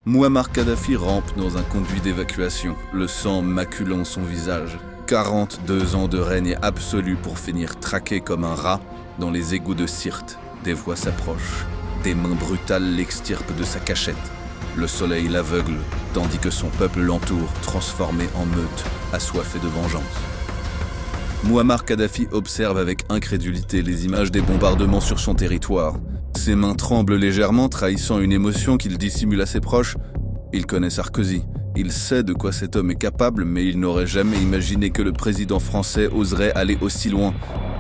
Mouammar Kadhafi rampe dans un conduit d'évacuation, le sang maculant son visage. 42 ans de règne absolu pour finir traqué comme un rat dans les égouts de Sirte. Des voix s'approchent, des mains brutales l'extirpent de sa cachette. Le soleil l'aveugle, tandis que son peuple l'entoure, transformé en meute, assoiffé de vengeance. Mouammar Kadhafi observe avec incrédulité les images des bombardements sur son territoire. Ses mains tremblent légèrement, trahissant une émotion qu'il dissimule à ses proches. Il connaît Sarkozy. Il sait de quoi cet homme est capable, mais il n'aurait jamais imaginé que le président français oserait aller aussi loin,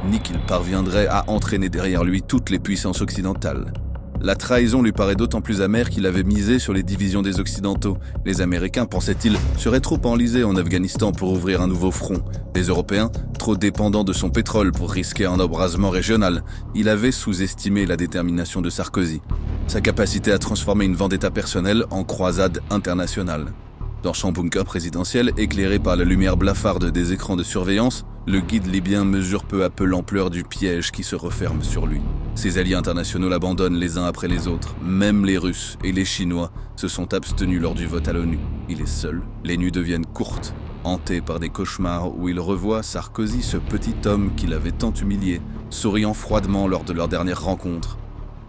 ni qu'il parviendrait à entraîner derrière lui toutes les puissances occidentales. La trahison lui paraît d'autant plus amère qu'il avait misé sur les divisions des Occidentaux. Les Américains, pensait-il, seraient trop enlisés en Afghanistan pour ouvrir un nouveau front. Les Européens, trop dépendants de son pétrole pour risquer un embrasement régional. Il avait sous-estimé la détermination de Sarkozy, sa capacité à transformer une vendetta personnelle en croisade internationale. Dans son bunker présidentiel, éclairé par la lumière blafarde des écrans de surveillance, le guide libyen mesure peu à peu l'ampleur du piège qui se referme sur lui. Ses alliés internationaux l'abandonnent les uns après les autres. Même les Russes et les Chinois se sont abstenus lors du vote à l'ONU. Il est seul. Les nuits deviennent courtes, hanté par des cauchemars où il revoit Sarkozy, ce petit homme qu'il avait tant humilié, souriant froidement lors de leur dernière rencontre.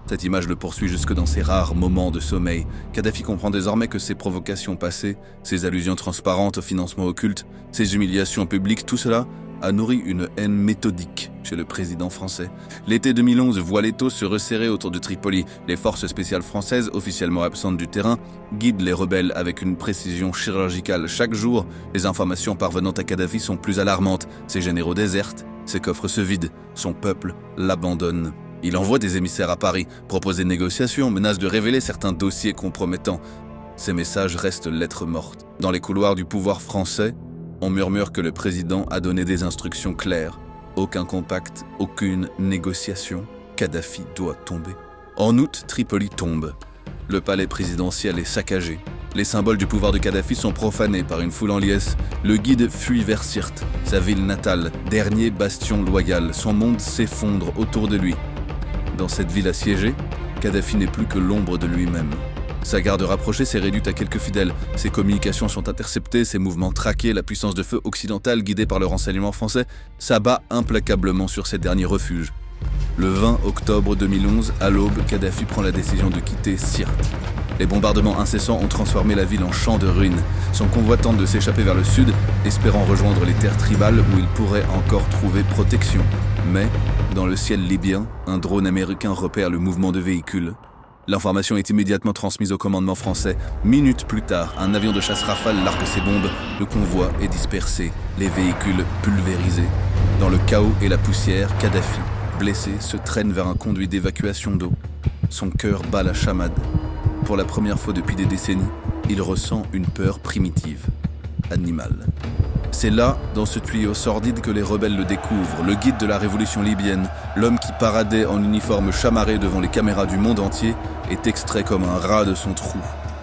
Cette image le poursuit jusque dans ses rares moments de sommeil. Kadhafi comprend désormais que ses provocations passées, ses allusions transparentes au financement occulte, ses humiliations publiques, tout cela a nourri une haine méthodique chez le président français. L'été 2011 voit l'étau se resserrer autour de Tripoli. Les forces spéciales françaises, officiellement absentes du terrain, guident les rebelles avec une précision chirurgicale. Chaque jour, les informations parvenant à Kadhafi sont plus alarmantes. Ses généraux désertent, ses coffres se vident, son peuple l'abandonne. Il envoie des émissaires à Paris, propose des négociations, menace de révéler certains dossiers compromettants. Ces messages restent lettres mortes. Dans les couloirs du pouvoir français, on murmure que le président a donné des instructions claires. Aucun compact, aucune négociation. Kadhafi doit tomber. En août, Tripoli tombe. Le palais présidentiel est saccagé. Les symboles du pouvoir de Kadhafi sont profanés par une foule en liesse. Le guide fuit vers Sirte, sa ville natale, dernier bastion loyal. Son monde s'effondre autour de lui. Dans cette ville assiégée, Kadhafi n'est plus que l'ombre de lui-même. Sa garde rapprochée s'est réduite à quelques fidèles. Ses communications sont interceptées, ses mouvements traqués. La puissance de feu occidentale, guidée par le renseignement français, s'abat implacablement sur ses derniers refuges. Le 20 octobre 2011, à l'aube, Kadhafi prend la décision de quitter Sirte. Les bombardements incessants ont transformé la ville en champ de ruines. Son convoi tente de s'échapper vers le sud, espérant rejoindre les terres tribales où il pourrait encore trouver protection. Mais, dans le ciel libyen, un drone américain repère le mouvement de véhicules. L'information est immédiatement transmise au commandement français. Minutes plus tard, un avion de chasse Rafale largue ses bombes. Le convoi est dispersé, les véhicules pulvérisés. Dans le chaos et la poussière, Kadhafi, blessé, se traîne vers un conduit d'évacuation d'eau. Son cœur bat la chamade. Pour la première fois depuis des décennies, il ressent une peur primitive, animale. C'est là, dans ce tuyau sordide, que les rebelles le découvrent, le guide de la révolution libyenne, l'homme qui paradait en uniforme chamarré devant les caméras du monde entier, est extrait comme un rat de son trou.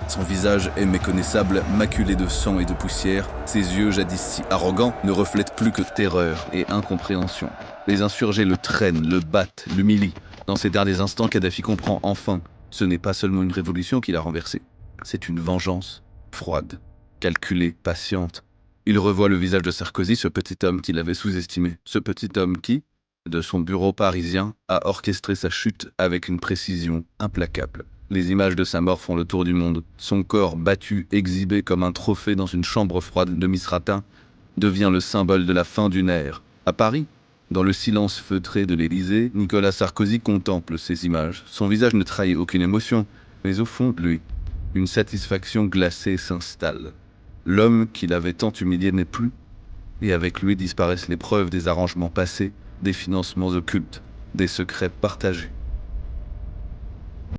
Son visage est méconnaissable, maculé de sang et de poussière. Ses yeux, jadis si arrogants, ne reflètent plus que terreur et incompréhension. Les insurgés le traînent, le battent, l'humilient. Dans ces derniers instants, Kadhafi comprend enfin. Ce n'est pas seulement une révolution qu'il a renversée. C'est une vengeance, froide, calculée, patiente. Il revoit le visage de Sarkozy, ce petit homme qu'il avait sous-estimé. Ce petit homme qui, de son bureau parisien, a orchestré sa chute avec une précision implacable. Les images de sa mort font le tour du monde. Son corps battu, exhibé comme un trophée dans une chambre froide de Misratin, devient le symbole de la fin d'une ère. À Paris, dans le silence feutré de l'Élysée, Nicolas Sarkozy contemple ces images. Son visage ne trahit aucune émotion, mais au fond de lui, une satisfaction glacée s'installe. L'homme qui l'avait tant humilié n'est plus, et avec lui disparaissent les preuves des arrangements passés, des financements occultes, des secrets partagés.